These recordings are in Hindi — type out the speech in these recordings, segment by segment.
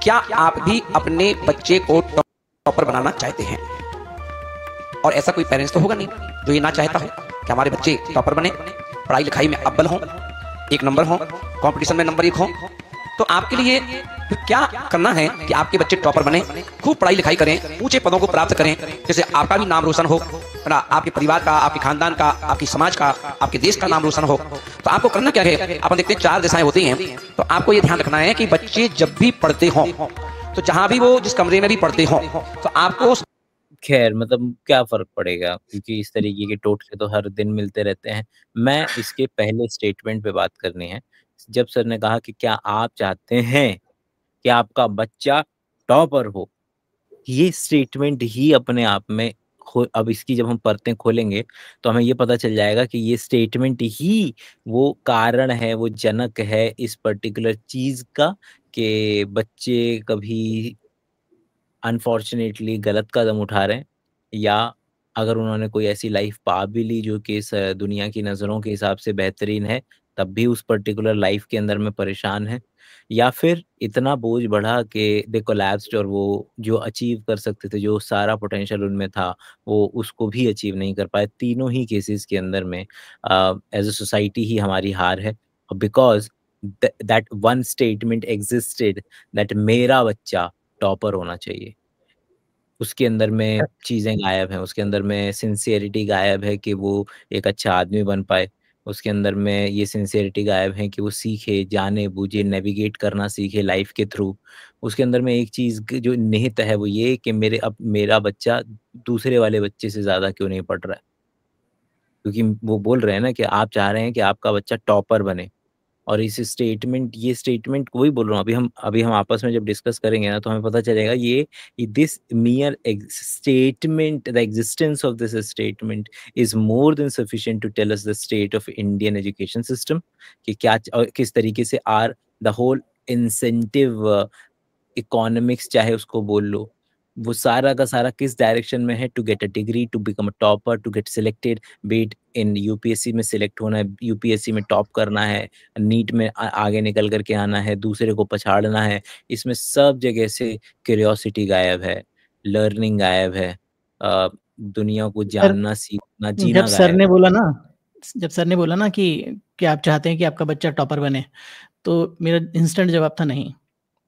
क्या आप भी अपने बच्चे को टॉपर बनाना चाहते हैं? और ऐसा कोई पेरेंट्स तो होगा नहीं जो ये ना चाहता हो कि हमारे बच्चे टॉपर बने, पढ़ाई लिखाई में अव्वल हों, एक नंबर हों, कंपटीशन में नंबर 1 हों। तो आपके लिए फिर क्या करना है कि आपके बच्चे टॉपर बने, खूब पढ़ाई लिखाई करें, ऊंचे पदों को प्राप्त करें, जैसे आपका भी नाम रोशन हो, है ना, आपके परिवार का, आपके खानदान का, आपकी समाज का, आपके देश का नाम रोशन हो। तो आपको करना क्या है? आप देखते हैं 4 दिशाएं होती हैं, तो आपको ये ध्यान रखना है कि बच्चे जब भी पढ़ते हों, तो जहां भी वो जिस कमरे में भी पढ़ते हों, तो आपको खैर मतलब क्या फ़र्क पड़ेगा, क्योंकि इस तरीके के टोटके तो हर दिन मिलते रहते हैं। मैं इसके पहले स्टेटमेंट पे बात करनी है। जब सर ने कहा कि क्या आप चाहते हैं कि आपका बच्चा टॉपर हो, ये स्टेटमेंट ही अपने आप में अब इसकी जब हम परतें खोलेंगे, तो हमें ये पता चल जाएगा कि ये स्टेटमेंट ही वो कारण है, वो जनक है इस पर्टिकुलर चीज़ का कि बच्चे कभी अनफॉर्चुनेटली गलत कदम उठा रहे हैं, या अगर उन्होंने कोई ऐसी लाइफ पा भी ली जो कि इस दुनिया की नज़रों के हिसाब से बेहतरीन है, तब भी उस पर्टिकुलर लाइफ के अंदर में परेशान है, या फिर इतना बोझ बढ़ा कि दे कोलैप्स्ड और वो जो अचीव कर सकते थे, जो सारा पोटेंशियल उनमें था, वो उसको भी अचीव नहीं कर पाए। तीनों ही केसेस के अंदर में एज़ अ सोसाइटी ही हमारी हार है, because that one statement existed that मेरा बच्चा टॉपर होना चाहिए। उसके अंदर में चीज़ें गायब हैं, उसके अंदर में सिंसियरिटी गायब है कि वो एक अच्छा आदमी बन पाए। उसके अंदर में ये सिंसियरिटी गायब है कि वो सीखे, जाने, बूझे, नेविगेट करना सीखे लाइफ़ के थ्रू। उसके अंदर में एक चीज़ क जो निहित है वो ये कि मेरा बच्चा दूसरे वाले बच्चे से ज़्यादा क्यों नहीं पढ़ रहा है? क्योंकि वो बोल रहे हैं ना कि आप चाह रहे हैं कि आपका बच्चा टॉपर बने। और इस स्टेटमेंट ये स्टेटमेंट वही बोल रहा हूँ, अभी हम आपस में जब डिस्कस करेंगे ना, तो हमें पता चलेगा ये this mere statement, the existence of this statement is more than sufficient to tell us the state of Indian education system, कि क्या और किस तरीके से are the whole incentive economics चाहे उसको बोल लो, वो सारा का सारा किस डायरेक्शन में है, to get a degree, to become a topper, to get selected, beat in UPSC में सिलेक्ट होना है, यूपीएससी में टॉप करना है, नीट में आगे निकल करके आना है, दूसरे को पछाड़ना है। इसमें सब जगह से क्यूरियोसिटी गायब है, लर्निंग गायब है, दुनिया को सर, जानना, सीखना, जब जीना सर गायब ने है। बोला ना जब सर ने बोला ना कि आप चाहते हैं कि आपका बच्चा टॉपर बने, तो मेरा इंस्टेंट जवाब था नहीं।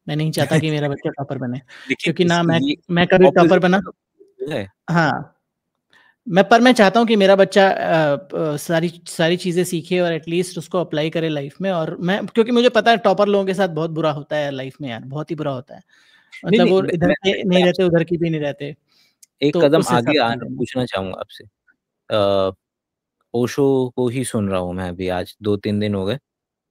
मैं नहीं चाहता कि मेरा बच्चा टॉपर बने, लेकिन क्योंकि ना ये मैं कभी टॉपर ऑपोजिट बना। है। हाँ, मैं चाहता हूँ कि मेरा बच्चा सारी सारी चीज़ें सीखे और एटलीस्ट उसको अप्लाई करे लाइफ में। और मैं, क्योंकि मुझे पता है टॉपर लोगों के साथ बहुत बुरा होता है लाइफ में यार, बहुत ही बुरा होता है। नहीं मतलब नहीं, वो इधर के नहीं मैं रहते, उधर की भी नहीं रहते। एक तो कदम उस हिसाब आगे से मैं कहूँगा। पूछना चाहूंगा आपसे। ओशो को ही सुन रहा हूँ मैं अभी, आज 2-3 दिन हो गए,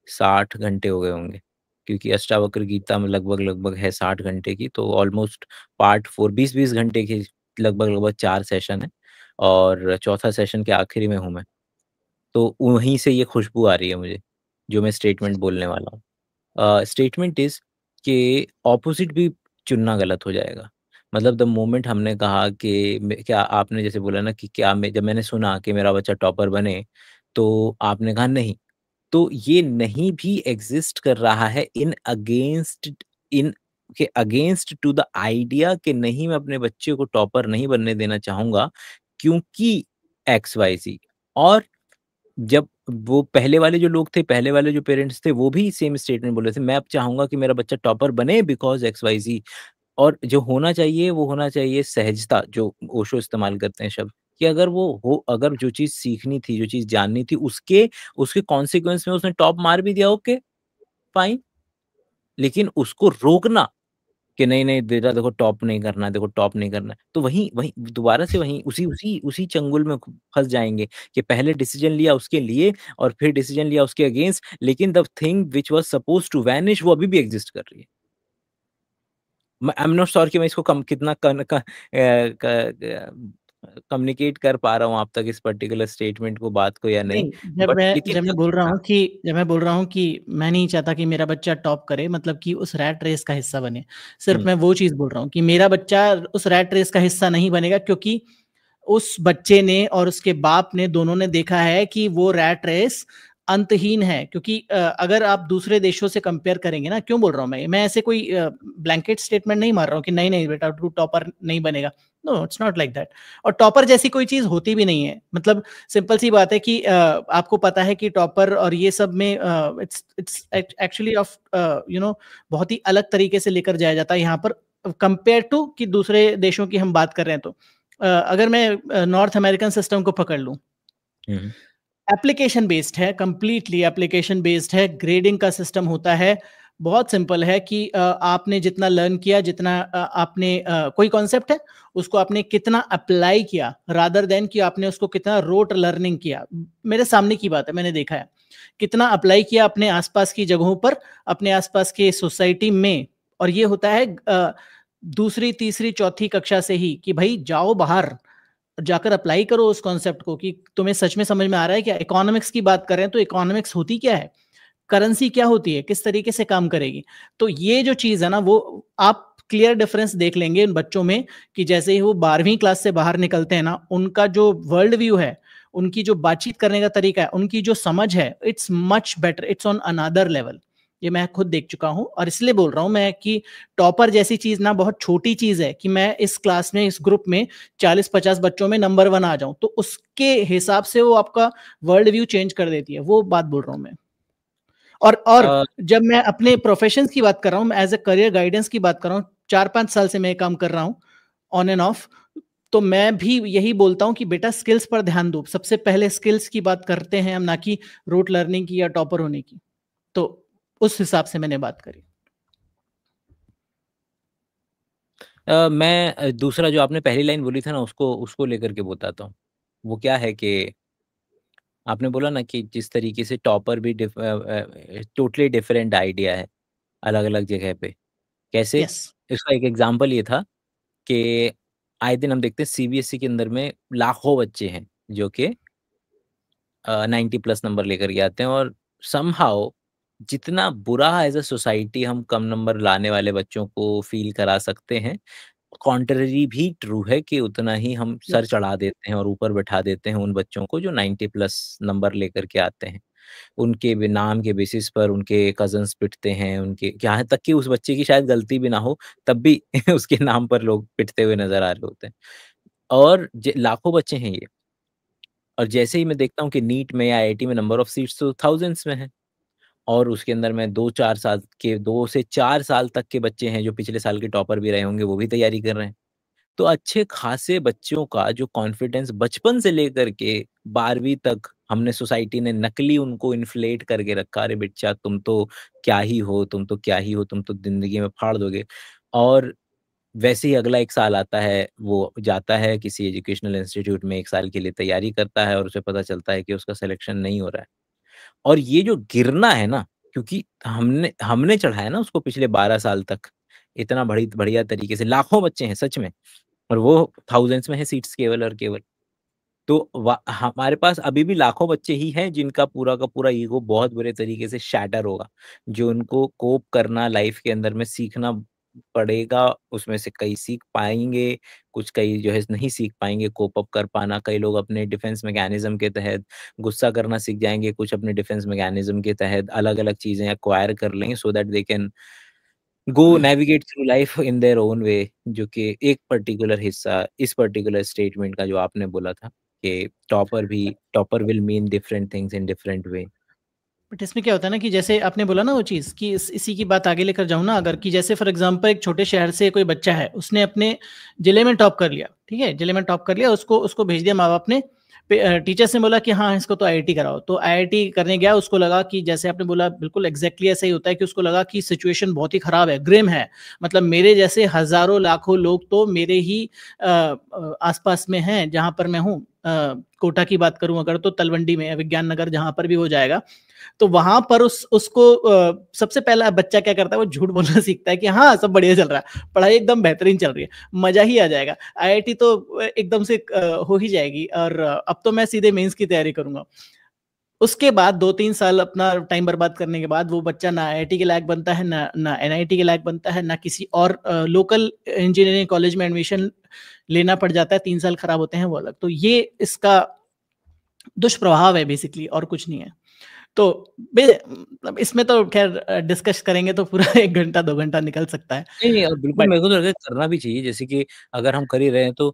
60 घंटे हो गए होंगे, क्योंकि अष्टावक्र गीता में लगभग लगभग है 60 घंटे की, तो ऑलमोस्ट पार्ट 4 20-20 घंटे की, लगभग लगभग 4 सेशन है, और चौथा सेशन के आखिरी में हूँ मैं। तो वहीं से ये खुशबू आ रही है मुझे, जो मैं स्टेटमेंट बोलने वाला हूँ। स्टेटमेंट इज़ कि ऑपोज़िट भी चुनना गलत हो जाएगा। मतलब द मोमेंट हमने कहा कि क्या आपने जैसे बोला ना कि क्या मैं, जब मैंने सुना कि मेरा बच्चा टॉपर बने, तो आपने कहा नहीं। तो ये नहीं भी एग्ज़िस्ट कर रहा है इन के अगेंस्ट टू द आइडिया कि नहीं, मैं अपने बच्चे को टॉपर नहीं बनने देना चाहूँगा, क्योंकि एक्स, वाई, ज़ेड। और जब वो पहले वाले जो लोग थे, पहले वाले जो पेरेंट्स थे, वो भी सेम स्टेटमेंट बोल रहे थे, मैं अब चाहूँगा कि मेरा बच्चा टॉपर बने बिकॉज़ एक्स, वाई, ज़ेड। और जो होना चाहिए, वो होना चाहिए सहजता, जो ओशो इस्तेमाल करते हैं शब्द, कि अगर जो चीज़ सीखनी थी, जो चीज़ जाननी थी, उसके उसके कॉन्सिक्वेंस में उसने टॉप मार भी दिया, ओके, फाइन। लेकिन उसको रोकना कि नहीं, नहीं बेटा देखो टॉप नहीं करना है, देखो टॉप नहीं करना है, तो वहीं वहीं दोबारा से वहीं उसी उसी उसी चंगुल में फँस जाएँगे कि पहले डिसीजन लिया उसके लिए और फिर डिसीजन लिया उसके अगेंस्ट, लेकिन the thing which was supposed to vanish वो अभी भी एक्जिस्ट कर रही है। आई एम नॉट श्योर कि मैं इसको कम कितना कम्युनिकेट कर पा रहा हूँ आप तक इस पर्टिकुलर स्टेटमेंट को, बात को, या नहीं। नहीं, बट लेकिन जब मैं बोल रहा हाँ, हूँ कि मैं नहीं चाहता कि मेरा बच्चा टॉप करे, मतलब कि उस रैट रेस का हिस्सा बने। सिर्फ हुँ, मैं वो चीज़ बोल रहा हूँ कि मेरा बच्चा उस रैट रेस का हिस्सा नहीं बनेगा, क्योंकि उस बच्चे ने और उसके बाप ने दोनों ने देखा है कि वो रैट रेस अंतहीन है, क्योंकि अगर आप दूसरे देशों से कंपेयर करेंगे ना, क्यों बोल रहा हूँ मैं ऐसे कोई ब्लैंकेट स्टेटमेंट नहीं मार रहा हूँ कि नहीं नहीं बेटा तू टॉपर नहीं बनेगा, no it's not like that. और टॉपर जैसी कोई चीज होती भी नहीं है, मतलब सिंपल सी बात है कि आपको पता है कि टॉपर और ये सब में इट्स एक्चुअली ऑफ बहुत ही अलग तरीके से लेकर जाया जाता है यहाँ पर कंपेयर टू कि दूसरे देशों की हम बात कर रहे हैं। तो अगर मैं नॉर्थ अमेरिकन सिस्टम को पकड़ लूँ, एप्लीकेशन बेस्ड है, कंप्लीटली एप्लीकेशन बेस्ड है, ग्रेडिंग का सिस्टम होता है, बहुत सिंपल है कि आपने जितना लर्न किया, जितना आपने कोई कॉन्सेप्ट है उसको आपने कितना अप्लाई किया, रादर देन कि आपने उसको कितना रोट लर्निंग किया। मेरे सामने की बात है, मैंने देखा है कितना अप्लाई किया अपने आसपास की जगहों पर, अपने आसपास के सोसाइटी में। और ये होता है दूसरी तीसरी चौथी कक्षा से ही कि भाई जाओ बाहर जाकर अप्लाई करो उस कॉन्सेप्ट को कि तुम्हें सच में समझ में आ रहा है क्या। इकोनॉमिक्स की बात करें तो इकोनॉमिक्स होती क्या है, करेंसी क्या होती है, किस तरीके से काम करेगी। तो ये जो चीज है ना, वो आप क्लियर डिफरेंस देख लेंगे इन बच्चों में कि जैसे ही वो 12वीं क्लास से बाहर निकलते हैं ना, उनका जो वर्ल्ड व्यू है, उनकी जो बातचीत करने का तरीका है, उनकी जो समझ है, it's much better, it's on another level. ये मैं खुद देख चुका हूं और इसलिए बोल रहा हूं मैं कि टॉपर जैसी चीज ना बहुत छोटी चीज है कि मैं इस क्लास में, इस ग्रुप में 40-50 बच्चों में नंबर 1 आ जाऊं, तो उसके हिसाब से वो आपका वर्ल्ड व्यू चेंज कर देती है। वो बात बोल रहा हूं मैं। और जब मैं अपने प्रोफेशन की बात कर रहा हूँ, एज ए करियर गाइडेंस की बात कर रहा हूँ, 4-5 साल से मैं काम कर रहा हूँ ऑन एंड ऑफ, तो मैं भी यही बोलता हूँ कि बेटा स्किल्स पर ध्यान दो। सबसे पहले स्किल्स की बात करते हैं हम, ना कि रोट लर्निंग की या टॉपर होने की। तो उस हिसाब से मैंने बात करी। मैं दूसरा जो आपने पहली लाइन बोली था ना, उसको लेकर के बताता हूँ। वो क्या है कि आपने बोला ना कि जिस तरीके से टॉपर भी टोटली डिफरेंट आइडिया है अलग-अलग जगह पे। कैसे? यस। इसका एक एग्जांपल ये था कि आए दिन हम देखते हैं सीबीएसई के अंदर में लाखों बच्चे हैं जो कि 90 प्लस नंबर लेकर के आते हैं, और समहाउ जितना बुरा एज़ अ सोसाइटी हम कम नंबर लाने वाले बच्चों को फ़ील करा सकते हैं, कॉन्ट्ररी भी ट्रू है कि उतना ही हम सर यस। चढ़ा देते हैं और ऊपर बैठा देते हैं उन बच्चों को जो 90 प्लस नंबर लेकर के आते हैं। उनके नाम के बेसिस पर उनके कज़न्स पिटते हैं, उनके यहाँ तक कि उस बच्चे की शायद गलती भी ना हो, तब भी उसके नाम पर लोग पिटते हुए नज़र आ रहे होते हैं। और लाखों बच्चे हैं ये। और जैसे ही मैं देखता हूँ कि नीट में या आईआईटी में नंबर ऑफ सीट्स तो थाउज़ेंड्स में है, और उसके अंदर में 2 से 4 साल तक के बच्चे हैं जो पिछले साल के टॉपर भी रहे होंगे, वो भी तैयारी कर रहे हैं। तो अच्छे खासे बच्चों का जो कॉन्फिडेंस बचपन से लेकर के 12वीं तक हमने सोसाइटी ने नकली उनको इन्फ्लेट करके रखा, अरे बच्चा तुम तो क्या ही हो, तुम तो क्या ही हो, तुम तो ज़िंदगी में फाड़ दोगे। और वैसे ही अगला 1 साल आता है, वो जाता है किसी एजुकेशनल इंस्टीट्यूट में 1 साल के लिए तैयारी करता है, और उसे पता चलता है कि उसका सिलेक्शन नहीं हो रहा है। और ये जो गिरना है ना, क्योंकि हमने हमने चढ़ाया ना उसको पिछले 12 साल तक, इतना बढ़िया तरीके से, लाखों बच्चे हैं सच में, और वो थाउज़ेंड्स में है सीट्स केवल और केवल। तो हमारे पास अभी भी लाखों बच्चे ही हैं जिनका पूरा का पूरा ईगो बहुत बुरे तरीके से शैटर होगा, जो उनको कोप करना लाइफ के अंदर में सीखना पड़ेगा। उसमें से कई सीख पाएँगे, कुछ कई जो है नहीं सीख पाएँगे कोप अप कर पाना। कई लोग अपने डिफेंस मैकेनिज़्म के तहत गुस्सा करना सीख जाएँगे, कुछ अपने डिफेंस मैकेनिज़्म के तहत अलग-अलग चीज़ें एक्वायर कर लेंगे so that they can go navigate through life in their own way. जो कि एक पर्टिकुलर हिस्सा इस पर्टिकुलर स्टेटमेंट का जो आपने बोला था कि topper will mean different things in different way. But इसमें क्या होता है ना कि जैसे आपने बोला ना वो चीज़ कि इसी की बात आगे लेकर जाऊँ ना अगर, कि जैसे फॉर एग्जांपल एक छोटे शहर से कोई बच्चा है, उसने अपने जिले में टॉप कर लिया, ठीक है, जिले में टॉप कर लिया, उसको उसको भेज दिया माँ बाप ने, टीचर्स ने बोला कि हाँ इसको तो आईआईटी कराओ, तो आईआईटी करने गया, उसको लगा कि जैसे आपने बोला बिल्कुल एग्जैक्टली ऐसा ही होता है कि उसको लगा कि सिचुएशन बहुत ही खराब है, ग्रिम है, मतलब मेरे जैसे हजारों लाखों लोग तो मेरे ही आसपास में हैं जहाँ पर मैं हूँ। कोटा की बात करूं अगर तो तलवंडी में, विज्ञान नगर जहां पर भी हो जाएगा, तो वहां पर उसको सबसे पहला बच्चा क्या करता है, वो झूठ बोलना सीखता है कि हाँ सब बढ़िया चल रहा है, पढ़ाई एकदम बेहतरीन चल रही है, मजा ही आ जाएगा, आईआईटी तो एकदम से हो ही जाएगी, और अब तो मैं सीधे मेंस की तैयारी करूंगा। उसके बाद 2-3 साल अपना टाइम बर्बाद करने के बाद वो बच्चा ना आईआईटी के लायक बनता है, ना एनआईटी के लायक बनता है, ना किसी और लोकल इंजीनियरिंग कॉलेज में एडमिशन लेना पड़ जाता है, 3 साल खराब होते हैं वो अलग। तो ये इसका दुष्प्रभाव है बेसिकली, और कुछ नहीं है। तो मतलब इसमें तो खैर डिस्कस करेंगे तो पूरा 1 घंटा 2 घंटा निकल सकता है। नहीं, नहीं बिल्कुल बट मेरे को तो लगता है करना भी चाहिए। जैसे कि अगर हम कर ही रहे हैं तो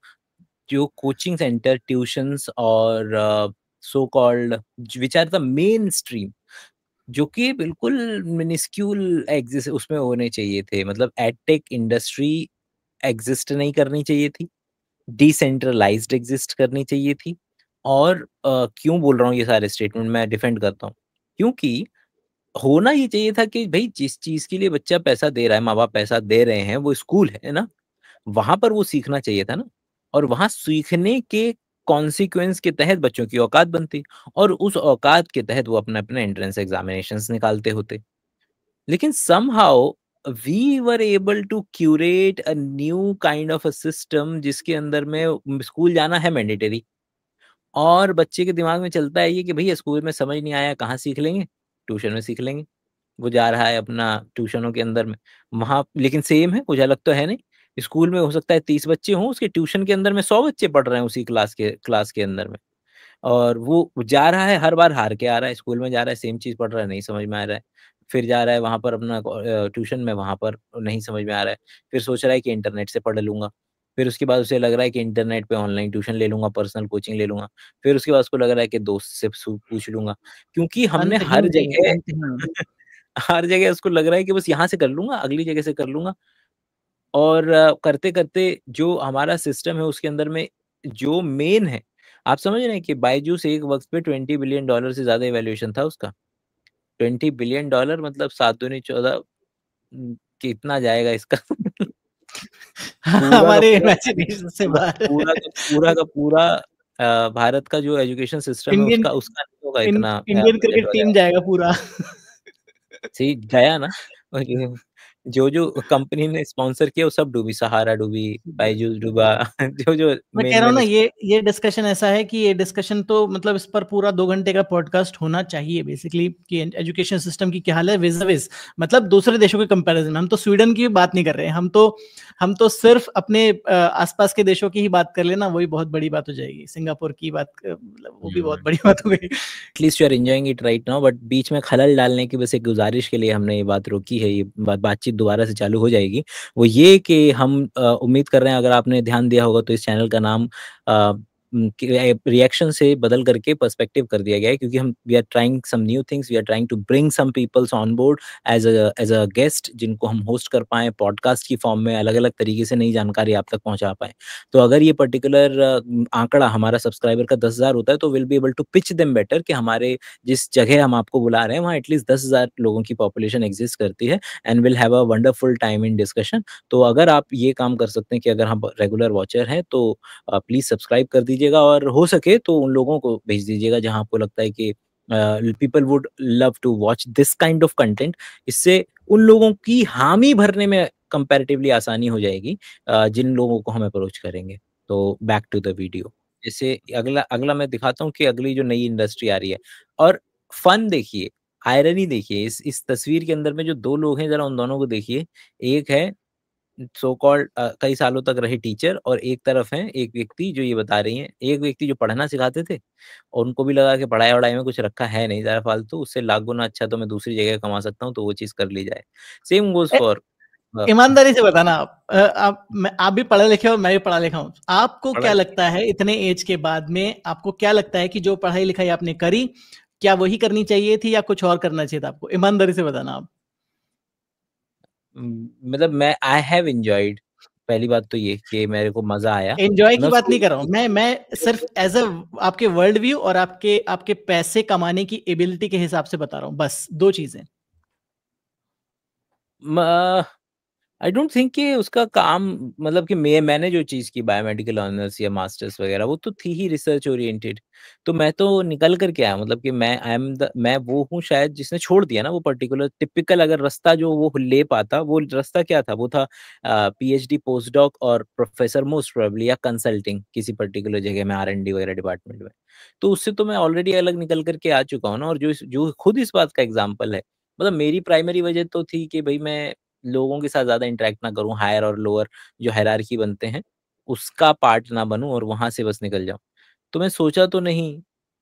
जो कोचिंग सेंटर, ट्यूशन्स और so called which are the mainstream जो कि बिल्कुल मिनिस्क्यूल एग्जिस्ट उसमें होने चाहिए थे। मतलब एडटेक इंडस्ट्री एग्जिस्ट नहीं करनी चाहिए थी, डिसेंट्रलाइज्ड एग्जिस्ट करनी चाहिए थी। और क्यों बोल रहा हूँ ये सारे स्टेटमेंट मैं डिफेंड करता हूँ, क्योंकि होना ये चाहिए था कि भई जिस चीज़ के लिए बच्चा पैसा दे रहा है, माँ-बाप पैसा दे रहे हैं, वो स्कूल है ना? वहाँ पर वो सीखना चाहिए था ना? और वहाँ सीखने के कॉन्सिक्वेंस के तहत बच्चों की औकात बनती और उस औकात के तहत वो अपने-अपने एंट्रेंस एग्ज़ामिनेशंस निकालते होते। लेकिन somehow we were able to curate a new kind of a system जिसके अंदर में स्कूल जाना है मैंडेटरी और बच्चे के दिमाग में चलता है ये कि भैया स्कूल में समझ नहीं आया कहाँ सीख लेंगे? ट्यूशन में सीख लेंगे। वो जा रहा है अपना ट्यूशनों के अंदर में, वहाँ लेकिन सेम है, कुछ अलग तो है नहीं। स्कूल में हो सकता है 30 बच्चे हों, उसके ट्यूशन के अंदर में 100 बच्चे पढ़ रहे हैं उसी क्लास के अंदर में। और वो जा रहा है, हर बार हार के आ रहा है, स्कूल में जा रहा है, सेम चीज़ पढ़ रहा है, नहीं समझ में आ रहा है। फिर जा रहा है वहाँ पर अपना ट्यूशन में, वहाँ पर नहीं समझ में आ रहा है। फिर सोच रहा है कि इंटरनेट से पढ़ लूँगा। फिर उसके बाद उसे लग रहा है कि इंटरनेट पे ऑनलाइन ट्यूशन ले लूँगा, पर्सनल कोचिंग ले लूँगा। फिर उसके बाद उसको लग रहा है कि दोस्त से पूछ लूँगा। क्योंकि हमने हर अंतहीन भाई, जगह अंतहीन। हर जगह उसको लग रहा है कि बस यहाँ से कर लूँगा, अगली जगह से कर लूँगा। और करते-करते जो हमारा सिस्टम है उसके अंदर में जो मेन है, आप समझ रहे हैं कि बायजूस एक वक़्त पे $20 बिलियन से ज़्यादा वैल्यूएशन था उसका। $20 बिलियन मतलब 7 दूनी 14 कितना जाएगा इसका? पूरा का हमारे पूरा इमेजिनेशन से बाहर पूरा का पूरा का पूरा भारत का जो एजुकेशन सिस्टम है इंडियन उसका नहीं होगा इतना इंडियन बजट क्रिकेट टीम वगैरह। जाएगा पूरा। सही गया ना। और जो कंपनी ने स्पॉन्सर किया वो सब डूबी, सहारा डूबी, बायजूस डूबा। जो मैं कह रहा हूँ ना, मेन ये डिस्कशन ऐसा है कि ये डिस्कशन तो मतलब इस पर पूरा 2 घंटे का पॉडकास्ट होना चाहिए बेसिकली, कि एजुकेशन सिस्टम की क्या हाल है विज़ मतलब दूसरे देशों के कंपैरिजन में। हम तो स्वीडन की भी बात नहीं कर रहे हैं, हम तो सिर्फ अपने आसपास के देशों की ही बात कर लेना, वही बहुत बड़ी बात हो जाएगी। सिंगापुर की बात मतलब वो भी बहुत बड़ी बात हो गई। At least you are enjoying it right now, but बीच में खलल डालने की बस एक गुज़ारिश के लिए हमने ये बात रोकी है। ये बातचीत दोबारा से चालू हो जाएगी। वो ये कि हम उम्मीद कर रहे हैं अगर आपने ध्यान दिया होगा तो इस चैनल का नाम रिएक्शन से बदल करके पर्सपेक्टिव कर दिया गया है, क्योंकि हम we are trying some new things, we are trying to bring some peoples on board as a guest जिनको हम होस्ट कर पाएँ पॉडकास्ट की फॉर्म में, अलग-अलग तरीके से नई जानकारी आप तक पहुँचा पाएँ। तो अगर ये पर्टिकुलर आंकड़ा हमारा सब्सक्राइबर का 10,000 होता है तो will be able to pitch them better कि हमारे जिस जगह हम आपको बुला रहे हैं वहाँ एटलीस्ट 10,000 लोगों की पॉपुलेशन एग्जिस्ट करती है and will have a wonderful time in discussion. तो अगर आप ये काम कर सकते हैं कि अगर हम रेगुलर वॉचर हैं तो प्लीज़ सब्सक्राइब कर दीजिएगा और हो सके तो उन लोगों को भेज दीजिएगा जहाँ आपको लगता है कि people would love to watch this kind of content. इससे उन लोगों की हामी भरने में कंपैरेटिवली आसानी हो जाएगी जिन लोगों को हम अप्रोच करेंगे। तो बैक टू द वीडियो। जैसे अगला अगला मैं दिखाता हूँ कि अगली जो नई इंडस्ट्री आ रही है और फन देखिए, आयरनी देखिए इस तस्वीर के अंदर में जो 2 लोग हैं ज़रा उन दोनों को देखिए। एक है सो कॉल्ड कई सालों तक रहे टीचर और एक तरफ है एक व्यक्ति जो ये बता रही हैं। एक व्यक्ति जो पढ़ना सिखाते थे और उनको भी लगा कि पढ़ाई-वढ़ाई में कुछ रखा है नहीं ज़्यादा फालतू, उससे लाख गुना अच्छा तो मैं दूसरी जगह कमा सकता हूँ, तो वो चीज़ कर ली जाए। Same goes A, for a, ईमानदारी से बताना आप भी पढ़े लिखे हो, मैं भी पढ़ा लिखा हूँ। आपको क्या पढ़ाई लगता है इतने एज के बाद में, आपको क्या लगता है कि जो पढ़ाई लिखाई आपने करी, क्या वही करनी चाहिए थी या कुछ और करना चाहिए था आपको? ईमानदारी से बताना आप। मतलब मैं आई हैव एन्जॉयड पहली बात तो ये कि मेरे को मज़ा आया। एन्जॉय मैं की बात उसको नहीं कर रहा हूँ। मैं सिर्फ एज़ अ आपके वर्ल्ड व्यू और आपके आपके पैसे कमाने की एबिलिटी के हिसाब से बता रहा हूँ, बस 2 चीज़ें। म आई डोंट थिंक कि उसका काम मतलब कि मैंने जो चीज़ की बायोमेडिकल ऑनर्स या मास्टर्स वगैरह वो तो थी ही रिसर्च ओरिएंटेड। तो मैं तो निकल कर के आया मतलब कि मैं वो हूँ शायद जिसने छोड़ दिया ना वो पर्टिकुलर टिपिकल अगर रास्ता जो वो ले पाता वो रास्ता क्या था? वो था पीएचडी पोस्टडॉक और प्रोफेसर मोस्ट प्रोबेबली या कंसल्टिंग किसी पर्टिकुलर जगह में आर-एन-डी वगैरह डिपार्टमेंट में। तो उससे तो मैं ऑलरेडी अलग निकल कर के आ चुका हूँ ना और जो खुद इस बात का एग्ज़ाम्पल है। मतलब मेरी प्राइमरी वजह तो थी कि भई मैं लोगों के साथ ज़्यादा इंटरैक्ट ना करूँ, हायर और लोअर जो हायरार्की बनते हैं, उसका पार्ट ना बनूँ और वहाँ से बस निकल जाऊँ। तो मैं सोचा तो नहीं,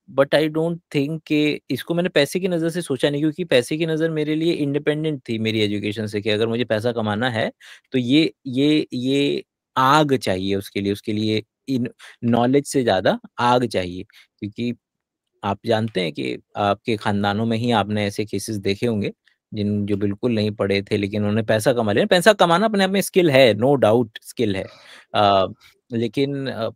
बट आई डोंट थिंक कि इसको मैंने पैसे की नज़र से सोचा नहीं, क्योंकि पैसे की नज़र मेरे लिए इंडिपेंडेंट थी मेरी एजुकेशन से, कि अगर मुझे पैसा कमाना है तो ये आग चाहिए उसके लिए इन नॉलेज से ज़्यादा आग चाहिए। क्योंकि आप जानते हैं कि आपके खानदानों में ही आपने ऐसे केसेस देखे होंगे, जो बिल्कुल नहीं पढ़े थे लेकिन उन्होंने पैसा कमा लिया। पैसा कमाना अपने आप में स्किल है, नो डाउट स्किल है। अ, लेकिन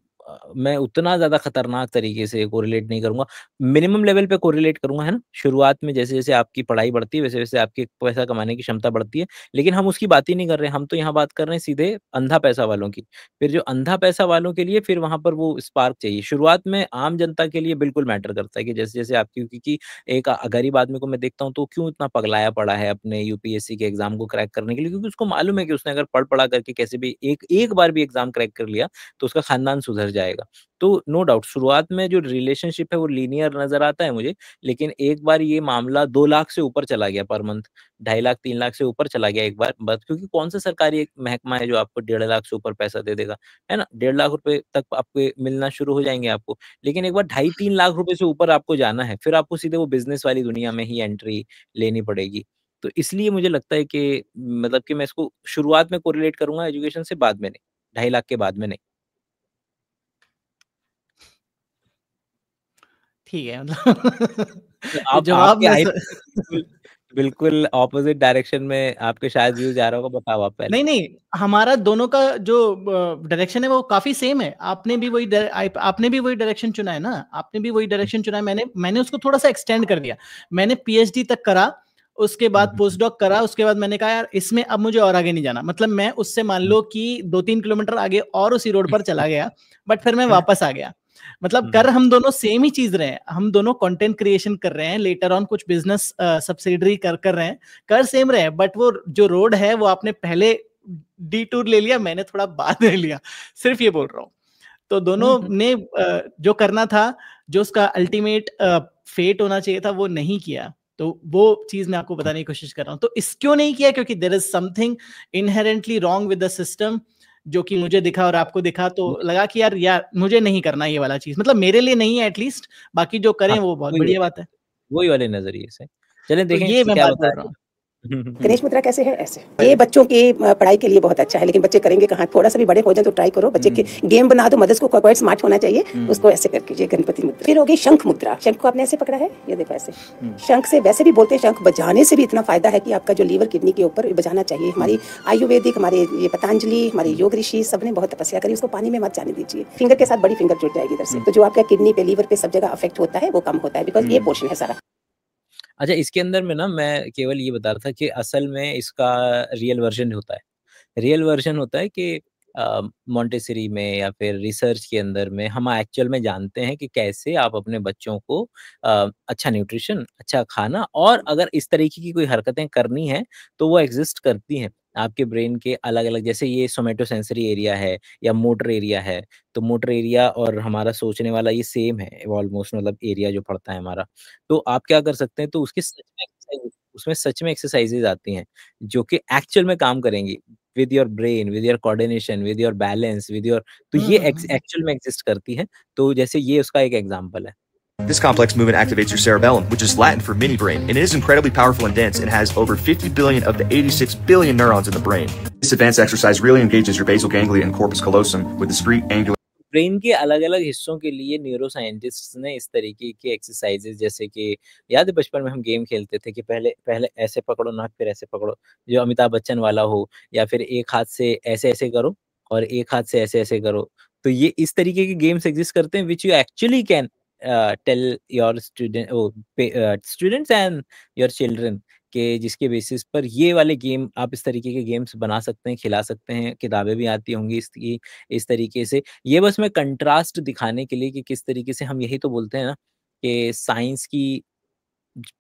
मैं उतना ज़्यादा खतरनाक तरीके से कोरिलेट नहीं करूँगा। मिनिमम लेवल पे कोरिलेट करूँगा, है ना? शुरुआत में जैसे-जैसे आपकी पढ़ाई बढ़ती है, वैसे-वैसे आपकी पैसा कमाने की क्षमता बढ़ती है। लेकिन हम उसकी बात ही नहीं कर रहे हैं, हम तो यहाँ बात कर रहे हैं सीधे अंधा पैसा वालों की। फिर जो अंधा पैसा वालों के लिए फिर वहाँ पर वो स्पार्क चाहिए। शुरुआत में आम जनता के लिए बिल्कुल मैटर करता है कि जैसे-जैसे आपकी, क्योंकि एक गरीब आदमी को मैं देखता हूँ तो क्यों इतना पगलाया पड़ा है अपने यूपीएससी के एग्ज़ाम को क्रैक करने के लिए, क्योंकि उसको मालूम है कि उसने अगर पढ़-पढ़ा करके कैसे भी एक एक बार भी एग्ज़ाम क्रैक कर लिया, तो उसका खानदान सुधर जाएगा। तो नो डाउट शुरुआत में जो रिलेशनशिप है वो लीनियर नज़र आता है मुझे, लेकिन एक बार ये मामला 2 लाख से ऊपर चला गया पर मंथ, 2.5 लाख 3 लाख से ऊपर चला गया एक बार बस, क्योंकि कौन-सा सरकारी एक महकमा है जो आपको 1.5 लाख से ऊपर पैसा दे देगा, है ना? 1.5 लाख रुपए तक आपके मिलना शुरू हो जाएँगे आपको। लेकिन एक बार ढाई 3 लाख रुपए से ऊपर आपको जाना है, फिर आपको सीधे वो बिज़नेस वाली दुनिया में ही एंट्री लेनी पड़ेगी। तो इसलिए मुझे लगता है कि मतलब कि मैं इसको शुरुआत में कोरिलेट करूँगा एजुकेशन से, बाद में नहीं, 2.5 लाख के बाद में नहीं। ठीक है मतलब तो ये आप जवाब आपके में आई बिल्कुल बिल्कुल ऑपोज़िट डायरेक्शन में आपके शायद व्यू जा रहा होगा, बताओ आप पहले? नहीं, नहीं, हमारा दोनों का जो डायरेक्शन है वो काफ़ी सेम है। आपने भी वही डायरेक्शन चुना है ना? आपने भी वही डायरेक्शन चुना है, मैंने उसको थोड़ा-सा एक्सटेंड कर दिया। मैंने पीएचडी तक करा, उसके हुँ, बाद हुँ, हुँ। पोस्टडॉक करा, उसके बाद मैंने कहा यार इसमें अब मुझे और आगे नहीं जाना। मतलब मैं उससे मान हुँ। लो कि 2-3 किलोमीटर आगे और उसी रोड पर चला गया, बट फिर मैं वापस आ गया। मतलब हुँ, कर हम दोनों सेम ही चीज़ रहे हैं। हम दोनों कंटेंट क्रिएशन कर रहे हैं, लेटर ऑन कुछ बिज़नेस सब्सिडियरी कर रहे हैं, कर सेम रहे हैं, बट वो जो रोड है वो आपने पहले डिटूर ले लिया, मैंने थोड़ा बाद में लिया। सिर्फ ये बोल रहा हूँ। तो हुँ, दोनों हुँ। ने जो करना था, जो उसका अल्टीमेट फेट होना चाहिए था, वो नहीं किया। तो वो चीज़ मैं आपको बताने की कोशिश कर रहा हूँ। तो इस क्यों नहीं किया? क्योंकि there is something inherently wrong with the system, जो कि मुझे दिखा और आपको दिखा, तो लगा कि यार मुझे नहीं करना ये वाला चीज़। मतलब मेरे लिए नहीं है एट लीस्ट, बाकी जो हाँ, करें वो बहुत वही बढ़िया वाले बात है। वही वाले नज़रिए से। चलें तो देखें ये कि मैं क्या बात बता बोल रहा रही हूँ। है। गणेश मुद्रा कैसे है ऐसे, ये बच्चों की पढ़ाई के लिए बहुत अच्छा है, लेकिन बच्चे करेंगे कहाँ? थोड़ा सा भी बड़े हो जाए तो ट्राई करो, बच्चे के गेम बना दो, मदर्स को क्वाइट स्मार्ट होना चाहिए, उसको ऐसे करके ये गणपति मुद्रा। फिर हो गई शंख मुद्रा। शंख को आपने ऐसे पकड़ा है, ये देखो ऐसे। शंख से वैसे भी बोलते हैं, शंख बजाने से भी इतना फायदा है कि आपका जो लीवर किडनी के ऊपर बजाना चाहिए। हमारी आयुर्वेदिक, हमारे ये पतंजलि, हमारे योग ऋषि सबने बहुत तपस्या करी, उसको पानी में मत जाने दीजिए। फिंगर के साथ बड़ी फिंगर जुड़ जाएगी इधर से, तो जो आपका किडनी पे, लीवर पे सब जगह अफेक्ट होता है वो कम होता है, बिकॉज ये पोर्शन है सारा। अच्छा, इसके अंदर में ना मैं केवल ये बता रहा था कि असल में इसका रियल वर्ज़न होता है। रियल वर्ज़न होता है कि मोंटेसरी में या फिर रिसर्च के अंदर में हम एक्चुअल में जानते हैं कि कैसे आप अपने बच्चों को अच्छा न्यूट्रिशन, अच्छा खाना, और अगर इस तरीके की कोई हरकतें करनी हैं, तो वो एग्ज़िस्ट करती हैं। आपके ब्रेन के अलग-अलग, जैसे ये सोमैटोसेंसरी एरिया है या मोटर एरिया है, तो मोटर एरिया और हमारा सोचने वाला ये सेम है ऑलमोस्ट, मतलब एरिया जो पड़ता है हमारा। तो आप क्या कर सकते हैं, तो उसमें सच में एक्सरसाइज़ेज़ आती हैं, जो कि एक्चुअल में काम करेंगी। With your brain, with your coordination, with your balance, with your, तो हुँ, ये हुँ, हुँ। एक्चुअल में एग्ज़िस्ट करती है। तो जैसे ये उसका एक एग्ज़ाम्पल है। This complex movement activates your cerebellum, which is Latin for mini brain, and it is incredibly powerful and dense and has over 50 billion of the 86 billion neurons in the brain. This advanced exercise really engages your basal ganglia and corpus callosum with discrete angular. Brain के अलग-अलग हिस्सों के लिए न्यूरो साइंटिस्ट्स ने इस तरीके के एक्सरसाइज़ेज़, जैसे कि याद है बचपन में हम गेम खेलते थे कि पहले पहले ऐसे पकड़ो नाक, फिर ऐसे पकड़ो, जो अमिताभ बच्चन वाला हो, या फिर एक हाथ से ऐसे-ऐसे करो और एक हाथ से ऐसे-ऐसे करो। तो ये इस तरीके के गेम्स एग्ज़िस्ट करते हैं which you actually can tell your students and your children, कि जिसके बेसिस पर ये वाले गेम आप इस तरीके के गेम्स बना सकते हैं, खिला सकते हैं, किताबें भी आती होंगी इसकी इस तरीके से। ये बस मैं कंट्रास्ट दिखाने के लिए कि किस तरीके से हम यही तो बोलते हैं ना कि साइंस की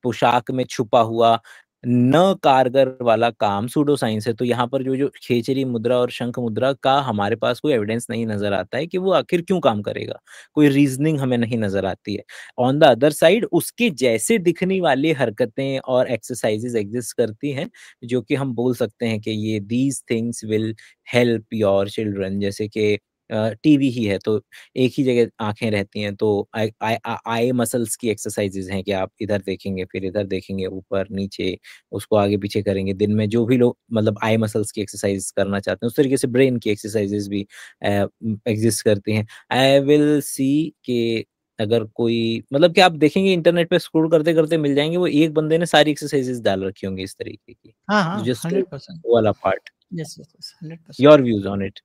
पोशाक में छुपा हुआ न कारगर वाला काम सूडो साइंस है। तो यहाँ पर जो खेचरी मुद्रा और शंख मुद्रा का हमारे पास कोई एविडेंस नहीं नज़र आता है कि वो आखिर क्यों काम करेगा। कोई रीज़निंग हमें नहीं नज़र आती है। ऑन द अदर साइड उसके जैसे दिखने वाली हरकतें और एक्सरसाइज़ेज़ एग्ज़िस्ट करती हैं, जो कि हम बोल सकते हैं कि ये these things will help your children, जैसे कि टीवी ही है, तो एक ही जगह आँखें रहती हैं, तो आई मसल्स की एक्सरसाइज़ेज़ हैं कि आप इधर देखेंगे, फिर इधर देखेंगे, ऊपर, नीचे, उसको आगे-पीछे करेंगे। दिन में जो भी लोग मतलब आई मसल्स की एक्सरसाइज़ करना चाहते हैं, उस तरीके से ब्रेन की एक्सरसाइज़ेज़ भी एक्ज़िस्ट करती हैं। आई विल सी कि अगर कोई मतलब कि आप देखेंगे इंटरनेट पे स्क्रॉल करते-करते मिल जाएँगे, वो एक बंदे ने सारी एक्सरसाइज़ेज़ डाल रखी होंगी इस तरीके की। हाँ, हाँ, जस्ट 100%। वो वाला part. Yes, yes, yes, 100%। Your views on it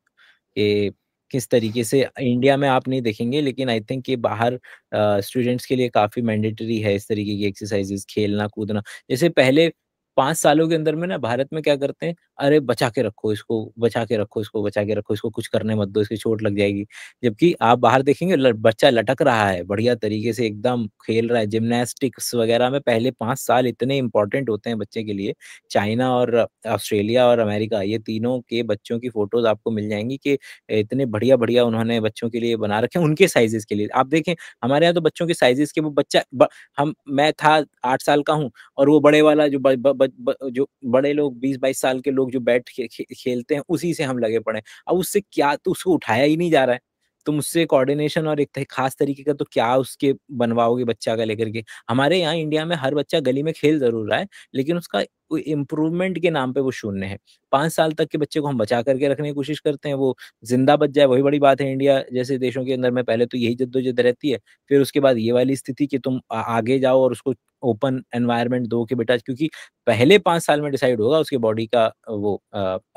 कि किस तरीके से इंडिया में आप नहीं देखेंगे लेकिन आई थिंक कि बाहर स्टूडेंट्स के लिए काफ़ी मैंडेटरी है इस तरीके की एक्सरसाइज़ेज़ खेलना, कूदना। जैसे पहले 5 सालों के अंदर में ना भारत में क्या करते हैं, अरे बचा के रखो इसको, बचा के रखो इसको, बचा के रखो इसको, कुछ करने मत दो, इसकी चोट लग जाएगी। जबकि आप बाहर देखेंगे बच्चा लटक रहा है, बढ़िया तरीके से एकदम खेल रहा है, जिम्नास्टिक्स वगैरह में पहले 5 साल इतने इम्पोर्टेंट होते हैं बच्चे के लिए। चाइना और ऑस्ट्रेलिया और अमेरिका ये तीनों के बच्चों की फ़ोटोज़ आपको मिल जाएँगी कि इतने बढ़िया-बढ़िया उन्होंने बच्चों के लिए बना रखे हैं, उनके साइज़ेज़ के लिए। आप देखें हमारे यहाँ तो बच्चों के साइज़ेज़ के वो बच्चा ब हम मैं था 8 साल का हूँ और वो बड़े वाला जो ब ब ब ब जो बड़े लोग 20-22 साल के लोग जो बैठ के खेलते हैं, उसी से हम लगे पड़े हैं। अब उससे क्या तो उसको उठाया ही नहीं जा रहा है। तुम उससे कोऑर्डिनेशन और एक ख़ास तरीके का तो क्या उसके बनवाओगे बच्चा का लेकर के। हमारे यहाँ इंडिया में हर बच्चा गली में खेल ज़रूर रहा है, लेकिन उसका कोई इम्प्रूवमेंट के नाम पे वो शून्य है। 5 साल तक के बच्चे को हम बचा करके रखने की कोशिश करते हैं, वो ज़िंदा बच जाए वही बड़ी बात है। इंडिया जैसे देशों के अंदर में पहले तो यही जद्दोजहद रहती है, फिर उसके बाद ये वाली स्थिति कि तुम आगे जाओ और उसको ओपन एनवायरनमेंट दो कि बेटा क्योंकि पहले 5 साल में डिसाइड होगा उसकी बॉडी का वो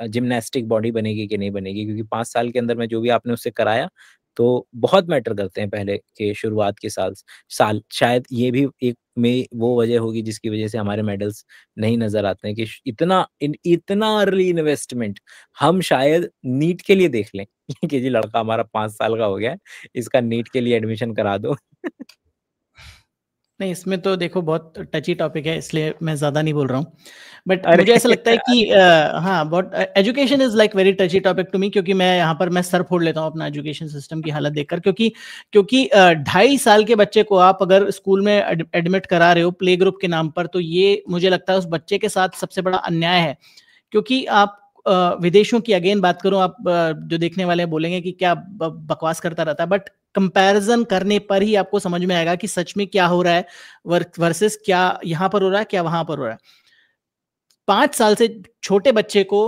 जिम्नास्टिक बॉडी बनेगी कि नहीं बनेगी क्योंकि 5 साल के अंदर में जो भी आपने उससे कराया, तो बहुत मैटर करते हैं पहले के शुरुआत के साल साल। शायद ये भी एक में वो वजह होगी जिसकी वजह से हमारे मेडल्स नहीं नज़र आते हैं कि इतना अर्ली इन्वेस्टमेंट हम शायद नीट के लिए देख लें कि जी लड़का हमारा 5 साल का हो गया है, इसका नीट के लिए एडमिशन करा दो। नहीं, इसमें तो देखो बहुत टची टॉपिक है इसलिए मैं ज़्यादा नहीं बोल रहा हूँ। बट अरे! मुझे ऐसा लगता है कि हाँ, बहुत education is like very touchy topic to me क्योंकि मैं यहाँ पर मैं सर फोड़ लेता हूँ अपना एजुकेशन सिस्टम की हालत देखकर क्योंकि 2.5 साल के बच्चे को आप अगर स्कूल में एडमिट करा रहे हो प्ले ग्रुप के नाम पर, तो ये मुझे लगता है उस बच्चे के साथ सबसे बड़ा अन्याय है। क्योंकि आप विदेशों की अगेन बात करूं, आप जो देखने वाले बोलेंगे कि क्या बकवास करता रहता है, बट कंपैरिजन करने पर ही आपको समझ में आएगा कि सच में क्या हो रहा है वर्सेस क्या यहाँ पर हो रहा है, क्या वहां पर हो रहा है। 5 साल से छोटे बच्चे को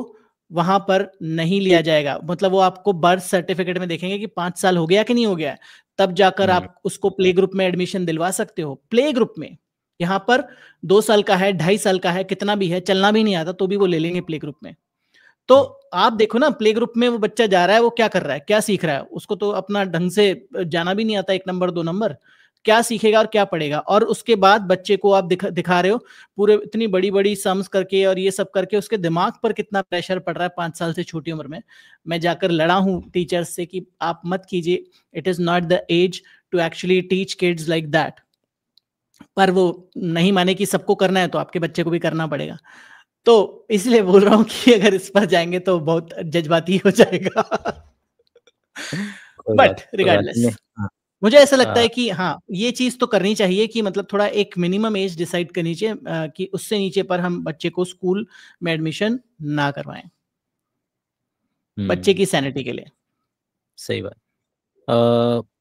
वहां पर नहीं लिया जाएगा, मतलब वो आपको बर्थ सर्टिफिकेट में देखेंगे कि 5 साल हो गया कि नहीं हो गया, तब जाकर हुँ। आप उसको प्ले ग्रुप में एडमिशन दिलवा सकते हो। प्ले ग्रुप में यहाँ पर 2 साल का है, 2.5 साल का है, कितना भी है, चलना भी नहीं आता तो भी वो ले लेंगे प्ले ग्रुप में। तो आप देखो ना, प्ले ग्रुप में वो बच्चा जा रहा है, वो क्या कर रहा है, क्या सीख रहा है, उसको तो अपना ढंग से जाना भी नहीं आता, 1 नंबर 2 नंबर, क्या सीखेगा और क्या पढ़ेगा। और उसके बाद बच्चे को आप दिखा रहे हो पूरे इतनी बड़ी बड़ी सम्स करके और ये सब करके, उसके दिमाग पर कितना प्रेशर पड़ रहा है 5 साल से छोटी उम्र में। मैं जाकर लड़ा हूँ टीचर्स से कि आप मत कीजिए, it is not the age to actually teach kids like that. पर वो नहीं माने कि सबको करना है तो आपके बच्चे को भी करना पड़ेगा। तो इसलिए बोल रहा हूँ कि अगर इस पर जाएंगे तो बहुत जज्बाती हो जाएगा। बट कोई बात रिगार्डलेस नहीं। हाँ, मुझे ऐसा लगता हाँ। है कि हाँ, ये चीज तो करनी चाहिए कि मतलब थोड़ा एक मिनिमम एज डिसाइड करनी चाहिए कि उससे नीचे पर हम बच्चे को स्कूल में एडमिशन ना करवाएं, बच्चे हुँ, की सैनिटी के लिए। सही बात।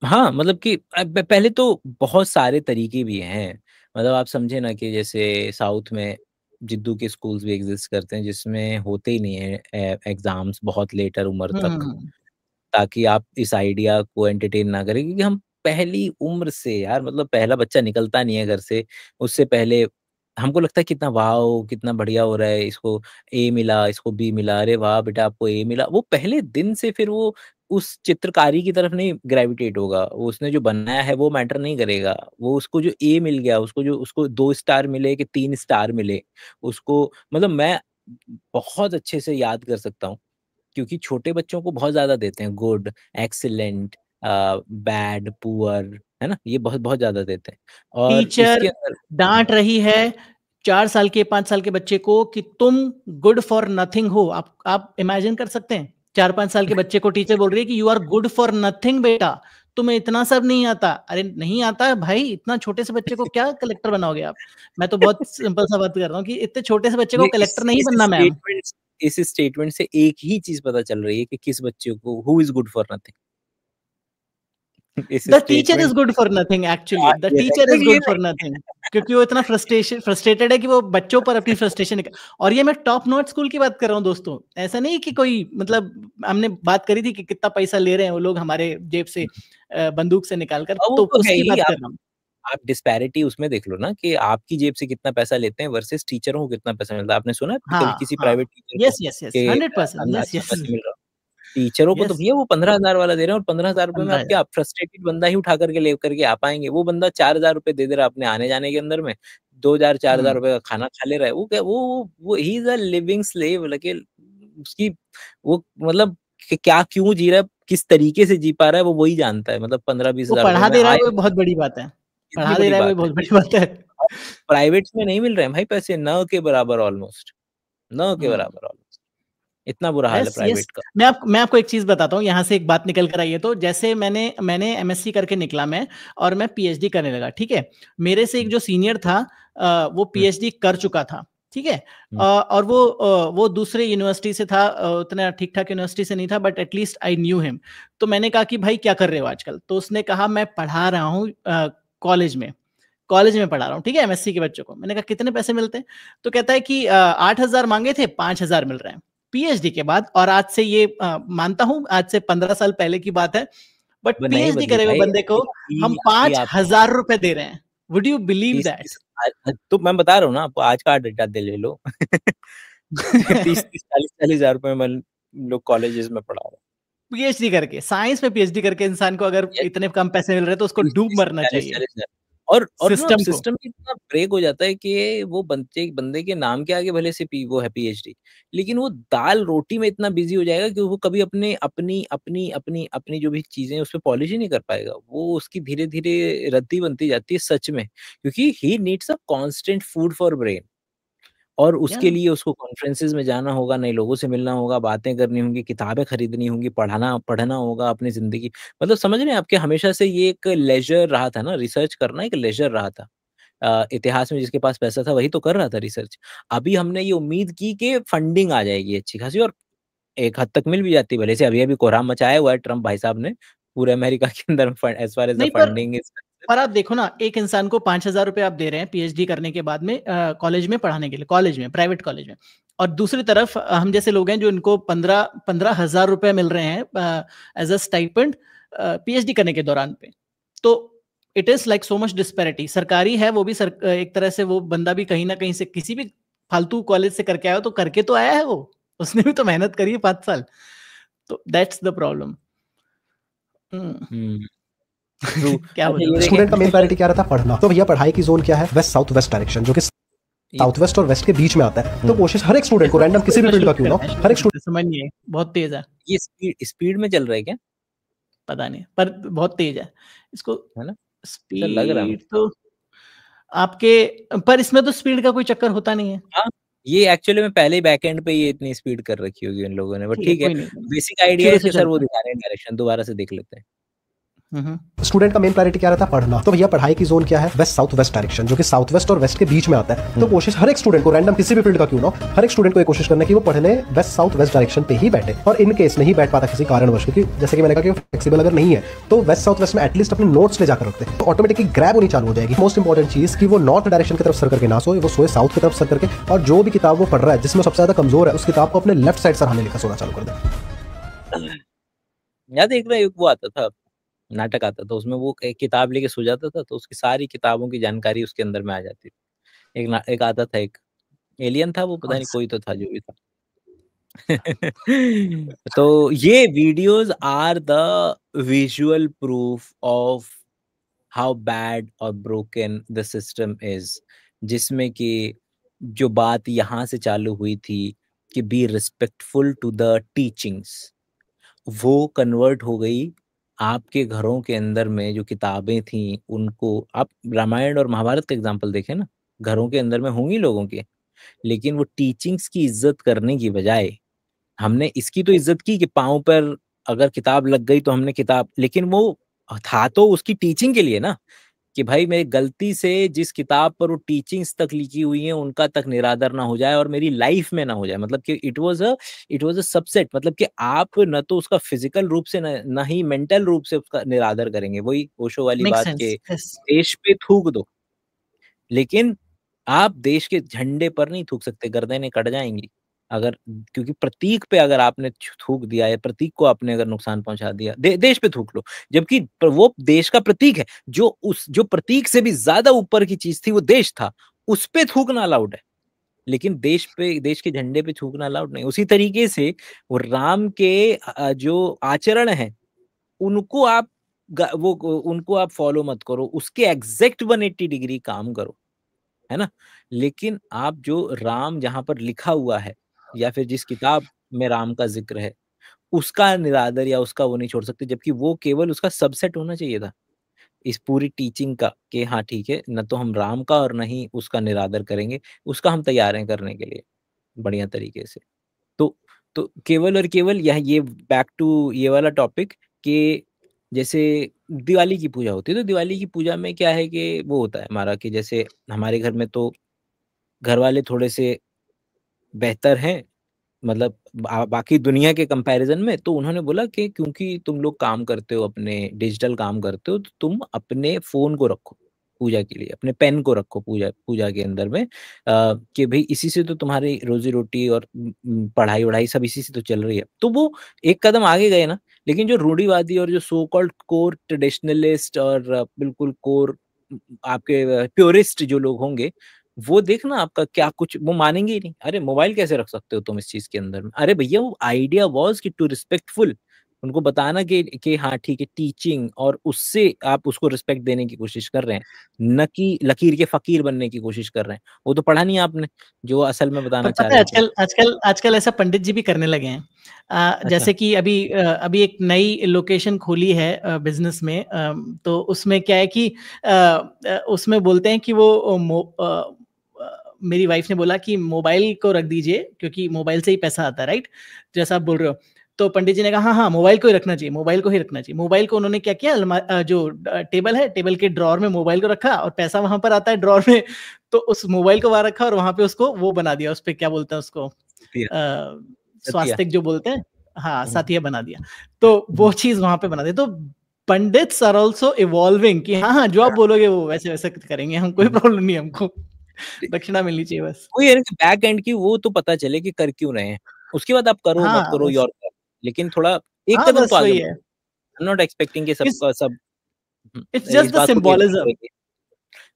हाँ, मतलब कि पहले तो बहुत सारे तरीके भी हैं। मतलब आप समझे ना कि जैसे साउथ में जिद्दू के स्कूल्स भी एग्ज़िस्ट करते हैं जिसमें होते ही नहीं है एग्ज़ाम्स बहुत लेटर उम्र तक। हम्म। ताकि आप इस आइडिया को एंटरटेन ना करें क्योंकि हम पहली उम्र से यार मतलब पहला बच्चा निकलता नहीं है घर से, उससे पहले हमको लगता है कितना वॉव! कितना बढ़िया हो रहा है, इसको ए मिला, इसको बी मिला, अरे वाह बेटा आपको ए मिला। वो पहले दिन से फिर वो उस चित्रकारी की तरफ नहीं ग्रेविटेट होगा, वो उसने जो बनाया है वो मैटर नहीं करेगा। वो उसको जो ए मिल गया, उसको 2 स्टार मिले कि 3 स्टार मिले, उसको मतलब मैं बहुत अच्छे से याद कर सकता हूँ। क्योंकि छोटे बच्चों को बहुत ज़्यादा देते हैं गुड, एक्सीलेंट बैड, पुअर, है ना? ये बहुत-बहुत ज़्यादा देते हैं और टीचर इसके अंदर डांट रही है 4 साल के 5 साल के बच्चे को कि तुम गुड फॉर नथिंग हो। आप इमेजिन कर सकते हैं 4-5 साल के बच्चे को टीचर बोल रही है कि you are good for nothing बेटा, तुम्हें इतना सब नहीं आता। अरे नहीं आता है भाई, इतना छोटे से बच्चे को क्या कलेक्टर बनाओगे आप? मैं तो बहुत सिंपल सा बात कर रहा हूँ कि इतने छोटे से बच्चे को ये कलेक्टर नहीं बनना मैम। इस स्टेटमेंट से एक ही चीज़ पता चल रही है कि किस बच्चे को who is good for nothing. इस the teacher is statement good for nothing, actually the ये टीचर इज ये गुड फॉर नथिंग, क्योंकि वो इतना फ्रस्ट्रेटेड है कि वो बच्चों पर अपनी फ्रस्ट्रेशन और ये मैं टॉप नॉट स्कूल की बात कर रहा हूँ दोस्तों, ऐसा नहीं कि कोई मतलब हमने बात करी थी कि कितना पैसा ले रहे हैं वो लोग हमारे जेब से बंदूक से निकाल कर, वो तो तो है उसकी ही। बात कर रहा हूँ। आप डिस्पैरिटी उसमें देख लो ना कि आपकी जेब से कितना पैसा लेते हैं वर्सेस टीचरों को कितना पैसा मिलता है। आपने सुना है कभी किसी हाँ प्राइवेट टीचर को यस यस यस कि 100%, यस अच्छा यस पैसा मिल रहा हो? टीचरों को तो यस भैया वो 15,000 वाला दे रहे हैं, और 15,000 रुपए में आप 15,000। क्या फ्रस्ट्रेटेड बंदा ही उठा करके ले करके आ पाएंगे? वो बंदा 4,000 रुपए दे दे रहा है अपने आने जाने के अंदर में, 2,000 4,000 रुपए का खाना खा ले रहा है। वो क्या वो he is a living slave, लेकिन उसकी वो मतलब क्या क्यों जी रहा है, किस तरीके से जी पा रहा है, वो वही जानता है। मतलब 15-20 वो हजार रुपए पढ़ा में दे रहा है, आए, वो बहुत बड़ी बात है, कितनी पढ़ा दे बड़ी रहा है वो बात है। बहुत बड़ी बात है। प्राइवेट्स में नहीं मिल रहे हैं भाई पैसे, न के बराबर ऑलमोस्ट, न के बराबर ऑलमोस्ट। इतना बुरा हाल है यस यस, प्राइवेट का। मैं आपको एक चीज बताता हूँ, यहाँ से एक बात निकल कर आई है। तो जैसे मैंने एमएससी करके निकला मैं, और मैं पीएचडी करने लगा, ठीक है। मेरे से एक जो सीनियर था वो पीएचडी कर चुका था, ठीक है। और वो दूसरे यूनिवर्सिटी से था, उतना ठीक ठाक यूनिवर्सिटी से नहीं था, but at least I knew him. तो मैंने कहा कि भाई क्या कर रहे हो आजकल? तो उसने कहा मैं पढ़ा रहा हूँ कॉलेज में पढ़ा रहा हूँ, ठीक है, एमएससी के बच्चों को। मैंने कहा कितने पैसे मिलते हैं? तो कहता है कि 8,000 मांगे थे, 5,000 मिल रहे हैं पीएचडी के बाद। और आज से ये मानता हूं आज से 15 साल पहले की बात है, बट वो नहीं पीएचडी बदली करे हुए भाई, बंदे को हम अभी आप 5,000 रुपए दे रहे हैं। वुड यू बिलीव तीस दैट? तीस तो मैं बता रहा हूँ ना आपको, आज का डेटा दे ले लो। 30-30 40-40 हजार रुपए में लोग कॉलेजेस में पढ़ा रहे पीएचडी करके, साइंस में पीएचडी करके इंसान को अगर हैं। इतने कम पैसे मिल रहे हैं तो उसको डूब 30-30 मरना चाहिए 40-40 हजार। और ना सिस्टम को। सिस्टम इतना ब्रेक हो जाता है कि वो बंदे के नाम के आगे भले से वो है पीएचडी, लेकिन वो दाल रोटी में इतना बिजी हो जाएगा कि वो कभी अपने अपनी अपनी अपनी अपनी जो भी चीजें उस पर पॉलिश ही नहीं कर पाएगा। वो उसकी धीरे धीरे रद्दी बनती जाती है सच में, क्योंकि he needs a constant food for brain. और या उसके लिए उसको कॉन्फ्रेंसेस में जाना होगा, नए लोगों से मिलना होगा, बातें करनी होंगी, किताबें खरीदनी होंगी, पढ़ना होगा अपनी ज़िंदगी। मतलब समझ रहे हैं आप कि हमेशा से ये एक लेज़र रहा था ना, रिसर्च करना एक लेज़र रहा था। इतिहास में जिसके पास पैसा था वही तो कर रहा था रिसर्च। अभी हमने ये उम्मीद की कि फंडिंग आ जाएगी अच्छी खासी, और एक हद तक मिल भी जाती है। भले से अभी-अभी कोहराम मचाया हुआ है ट्रम्प भाई साहब ने पूरे अमेरिका के अंदर एज़ फार एज़ द नहीं, फंडिंग इज़ पर आप देखो ना, एक इंसान को 5,000 रुपए आप दे रहे हैं पीएचडी करने के बाद में कॉलेज में पढ़ाने के लिए, कॉलेज में, प्राइवेट कॉलेज में। और दूसरी तरफ हम जैसे लोग हैं जो इनको 15,000 रुपए मिल रहे हैं एज अ स्टाइपेंड पीएचडी करने के दौरान पे। तो it is like so much disparity. सरकारी है वो भी एक तरह से वो बंदा भी कहीं ना कहीं से किसी भी फालतू कॉलेज से करके आया हो, तो करके तो आया है वो, उसने भी तो मेहनत करी है 5 साल। तो दैट्स द प्रॉब्लम। ट्रू। क्या अच्छा ये बोलो? देखें स्टूडेंट का मेन प्रायोरिटी क्या रहता है? पढ़ना। तो भैया पढ़ाई की जोन क्या है? वेस्ट साउथ वेस्ट डायरेक्शन, जो कि साउथ वेस्ट और वेस्ट के बीच में आता है। तो कोशिश हर एक स्टूडेंट को, रैंडम किसी भी फील्ड का क्यों ना हो, हर एक स्टूडेंट समझ नहीं है, बहुत तेज है, ये स्पीड में चल रहा है क्या? पता नहीं, पर बहुत तेज है इसको। है ना? ऐसा लग रहा है स्पीड तो आपके, पर इसमें तो स्पीड का कोई चक्कर होता नहीं है। हाँ, ये एक्चुअली में पहले ही बैकएंड पे ये इतनी स्पीड कर रखी होगी उन लोगों ने, बट ठीक है। कोई नहीं, बेसिक आइडिया शुरू है से कि सर वो चलता दिखा रहे हैं डायरेक्शन, दोबारा से देख लेते हैं। स्टूडेंट का मेन प्रायोरिटी क्या रहता है? पढ़ना। तो भैया पढ़ाई की जोन क्या है? वेस्ट साउथ वेस्ट डायरेक्शन, जो कि साउथ वेस्ट और वेस्ट के बीच में आता है। तो कोशिश हर एक स्टूडेंट को, रैंडम किसी भी फील्ड का क्यों ना हो, हर एक स्टूडेंट को ये कोशिश करना है कि वो पढ़ने वेस्ट साउथ वेस्ट डायरेक्शन पे ही बैठे। और इन केस नहीं बैठ पाता किसी कारणवश, क्योंकि जैसे कि मैंने कहा कि फ्लेक्सिबल अगर नहीं है, तो वेस्ट साउथ वेस्ट में एटलीस्ट अपने नोट्स ले जाकर रखते हैं, तो ऑटोमेटिकली ग्रैब होनी चालू हो जाएगी। मोस्ट इंपॉर्टेंट चीज कि वो नॉर्थ डायरेक्शन की तरफ सर करके ना सोए, वो सोए साउथ की तरफ सर करके। और जो भी किताब वो पढ़ रहा है जिसमें सबसे ज्यादा कमजोर है, उस किताब को अपने लेफ्ट साइड सरहाने लेकर सोना चालू कर दे। याद एक ना, एक वो आता था, नाटक आता था, उसमें वो एक किताब लेके सो जाता था, तो उसकी सारी किताबों की जानकारी उसके अंदर में आ जाती थी। एक आता था, एक एलियन था वो, पता नहीं कोई तो था जो भी था। तो ये videos are the visual proof of how bad और ब्रोकन द सिस्टम इज, जिसमें कि जो बात यहाँ से चालू हुई थी कि be respectful to the teachings, वो कन्वर्ट हो गई आपके घरों के अंदर में। जो किताबें थी उनको, आप रामायण और महाभारत का एग्जाम्पल देखें ना, घरों के अंदर में होंगी लोगों के, लेकिन वो टीचिंग्स की इज्जत करने की बजाय हमने इसकी तो इज्जत की कि पाँव पर अगर किताब लग गई तो हमने किताब, लेकिन वो था तो उसकी टीचिंग के लिए ना। कि भाई मेरी गलती से जिस किताब पर वो टीचिंग्स तक लिखी हुई हैं उनका तक निरादर ना हो जाए और मेरी लाइफ में ना हो जाए। मतलब कि इट वाज अ सबसेट, मतलब कि आप न तो उसका फिजिकल रूप से न ही मेंटल रूप से उसका निरादर करेंगे। वही ओशो वाली मेक बात सेंस, के यस। देश पे थूक दो, लेकिन आप देश के झंडे पर नहीं थूक सकते, गर्दनें कट जाएँगी। अगर क्योंकि प्रतीक पे अगर आपने थूक दिया या प्रतीक को आपने अगर नुकसान पहुँचा दिया, देश पे थूक लो। जबकि वो देश का प्रतीक है, जो प्रतीक से भी ज़्यादा ऊपर की चीज़ थी वो देश था, उस पे थूकना अलाउड है। लेकिन देश के झंडे पे थूकना अलाउड नहीं। उसी तरीके से वो राम के जो आचरण हैं, उनको आप उनको आप फ़ॉलो मत करो, उसके एग्ज़ैक्ट 180 डिग्री काम करो। है ना? लेकिन आप जो राम जहाँ पर लिखा हुआ है या फिर जिस किताब में राम का ज़िक्र है, उसका निरादर या उसका वो नहीं छोड़ सकते, जबकि वो केवल उसका सबसेट होना चाहिए था, इस पूरी टीचिंग का कि हाँ ठीक है, ना तो हम राम का और ना ही उसका निरादर करेंगे, उसका हम तैयार हैं करने के लिए, बढ़िया तरीके से। तो केवल और केवल ये बैक टू ये वाला टॉपिक कि जैसे दिवाली की पूजा होती है, तो दिवाली की पूजा में क्या है कि वो होता है हमारा कि जैसे हमारे घर में तो घरवाले थोड़े से बेहतर हैं, मतलब बाकी दुनिया के कंपैरिज़न में, तो उन्होंने बोला कि क्योंकि तुम लोग काम करते हो, अपने डिजिटल काम करते हो, तो तुम अपने फ़ोन को रखो पूजा के लिए, अपने पेन को रखो पूजा पूजा के अंदर में, कि भई इसी से तो तुम्हारी रोज़ी-रोटी और पढ़ाई-वढ़ाई सब इसी से तो चल रही है। तो वो एक कदम आगे गए ना, लेकिन जो रूढ़िवादी और जो सो कॉल्ड कोर ट्रेडिशनलिस्ट और बिल्कुल कोर आपके प्योरिस्ट जो लोग होंगे, वो देखना आपका क्या कुछ वो मानेंगे ही नहीं। अरे मोबाइल कैसे रख सकते हो तुम इस चीज़ के अंदर में? अरे भैया वो आइडिया वाज़ कि टू रिस्पेक्टफुल, उनको बताना कि हाँ ठीक है, टीचिंग और उससे आप उसको रिस्पेक्ट देने की कोशिश कर रहे हैं, न कि लकीर के फ़कीर बनने की कोशिश कर रहे हैं। वो तो पढ़ा नहीं आपने, जो असल में पर बताना चाह पता है रहे थे। आजकल ऐसा पंडित जी भी करने लगे हैं। अच्छा, जैसे कि अभी एक नई लोकेशन खोली है बिज़नेस में, तो उसमें क्या है कि उसमें बोलते हैं कि मेरी वाइफ ने बोला कि मोबाइल को रख दीजिए क्योंकि मोबाइल से ही पैसा आता है, राइट? जैसा आप बोल रहे हो। तो पंडित जी ने कहा हाँ, हाँ, मोबाइल को ही रखना चाहिए, मोबाइल को ही रखना चाहिए। मोबाइल को उन्होंने क्या किया, टेबल है, टेबल के ड्रॉवर में मोबाइल को रखा और पैसा वहाँ पर आता है ड्रॉवर में। तो उस मोबाइल को वहाँ रखा और वहाँ पे उसको वो बना दिया, उसपे क्या बोलते हैं उसको, सतिया सतिया। स्वास्तिक जो बोलते हैं, हाँ, हुँ, साथिया बना दिया। तो हुँ। वो चीज़ वहाँ पे बना दी। तो पंडित्स आर आल्सो इवॉल्विंग कि हाँ, हाँ, जो आप बोलोगे वो वैसे-वैसे करेंगे हम, कोई हुँ। प्रॉब्लम नहीं है हमको। दक्षिणा मिलनी चाहिए बस। वही है ना कि बैक एंड की वो तो पता चले कि कर क्यों रहे हैं। उसके बाद आप करो मत हाँ, करो बस। योर कॉल, लेकिन थोड़ा एक हाँ, कदम तो बस आगे वही बढ़ो। है। आई एम नॉट एक्सपेक्टिंग कि इट्स सबका सब इट्स इस जस्ट द बात को भी एग्री सिम्बोलिज़्म, करेंगे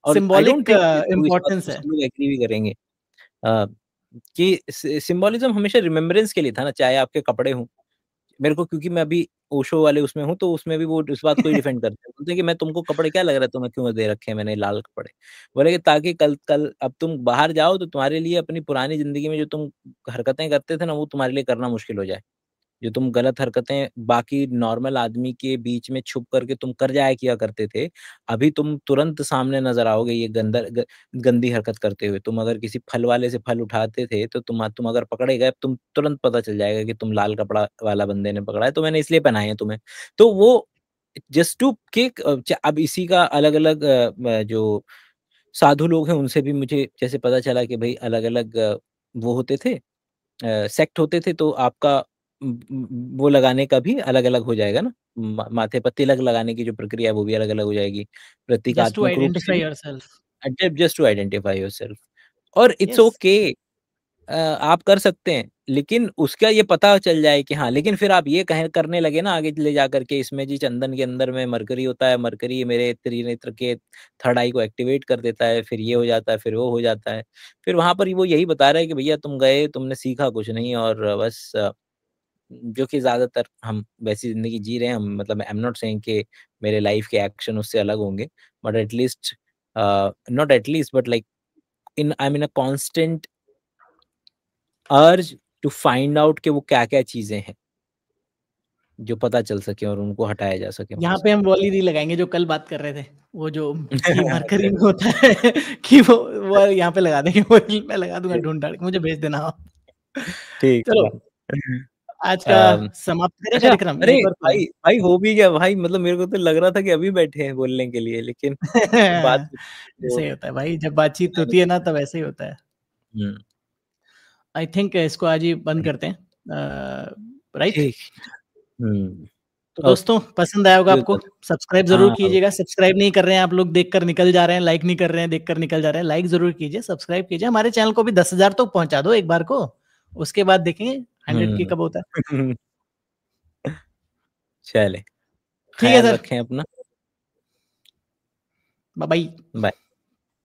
और आई डोंट सिम्बॉलिक थिंक कि लोग इस बात इम्पोर्टेंस को है। सब लोग एग्री भी करेंगे। अ, कि सिम्बोलिज़्म हमेशा रिमेम्बरेंस के लिए था ना, चाहे आपके कपड़े हों। मेरे को क्योंकि मैं अभी ओशो वाले उसमें हूँ, तो उसमें भी वो इस बात को ही डिफेंड करते हैं। बोलते हैं कि मैं तुमको कपड़े क्या लग रहा है तुम्हें क्यों दे रखे हैं मैंने लाल कपड़े? बोले कि ताकि कल कल अब तुम बाहर जाओ तो तुम्हारे लिए अपनी पुरानी ज़िंदगी में जो तुम हरकतें करते थे ना, वो तुम्हारे लिए करना मुश्किल हो जाए। जो तुम गलत हरकतें बाकी नॉर्मल आदमी के बीच में छुप करके तुम कर जाया किया करते थे, अभी तुम तुरंत सामने नज़र आओगे ये गंदी हरकत करते हुए। तुम अगर किसी फल वाले से फल उठाते थे, तो तुम अगर पकड़े गए, तुम तुरंत पता चल जाएगा कि तुम लाल कपड़ा वाला बंदे ने पकड़ा है, तो मैंने इसलिए पहनाए हैं तुम्हें। तो वो जस्ट टू किक अब इसी का अलग-अलग जो साधु लोग हैं, उनसे भी मुझे जैसे पता चला कि भई अलग-अलग वो होते थे सेक्ट होते थे तो आपका वो लगाने का भी अलग-अलग हो जाएगा ना, माथे पर तिलक लगाने की जो प्रक्रिया है वो भी अलग-अलग हो जाएगी। जस्ट टू प्रतीकात्मक रूप से आइडेंटिफाई भी yourself. Just to identify yourself और इट्स यस। ओके आप कर सकते हैं, लेकिन उसका ये पता चल जाए कि हाँ, लेकिन फिर आप ये कह करने लगे ना आगे ले जाकर के इसमें जी चंदन के अंदर में मरकरी होता है, मरकरी मेरे त्रिनेत्र के थर्ड आई को एक्टिवेट कर देता है, फिर ये हो जाता है, फिर वो हो जाता है। फिर वहाँ पर वो यही बता रहा है कि भैया तुम गए, तुमने सीखा कुछ नहीं और बस जो कि ज़्यादातर हम वैसी ज़िंदगी जी रहे हैं, हम मतलब आई एम नॉट सेइंग कि मेरे लाइफ़ के एक्शन उससे अलग होंगे, but at least not at least but like in I am in a constant urge to find out कि वो क्या-क्या चीज़ें हैं, जो पता चल सके और उनको हटाया जा सके वहाँ यहाँ से। पे हम वो वाली रील लगाएँगे जो कल बात कर रहे थे। वो जो कि मरकरी में होता है कि वो यहाँ पे लगा देंगे, वो रील मैं लगा दूँगा ढूँढ-ढाँड़ के, मुझे भेज देना आप। ठीक है चलो, भाई। आज का समाप्त करें अच्छा, कार्यक्रम? अरे एक और भाई भाई हो भी गया भाई, मतलब मेरे को तो लग रहा था कि अभी बैठे हैं बोलने के लिए, लेकिन बात ऐसे ही होता है भाई, जब बातचीत होती है ना तब ऐसे ही होता है। हुँ, आई थिंक इसको आज ही बंद करते हैं, राइट? ठीक। हुँ, तो ओके, दोस्तों पसंद आया होगा आपको, बिल्कुल। सब्सक्राइब ज़रूर हाँ, कीजिएगा। सब्सक्राइब नहीं कर रहे हैं आप लोग, देखकर निकल जा रहे हैं, लाइक नहीं कर रहे हैं, देखकर निकल जा रहे हैं, लाइक ज़रूर कीजिए, सब्सक्राइब कीजिए। हमारे चैनल को भी 10,000 तो पहुँचा दो एक बार को, उसके बाद देखेंगे 100 की हुँ। कब होता है। चलें, ठीक है ख़्याल सर, रखें अपना, बाय बाय। बाय।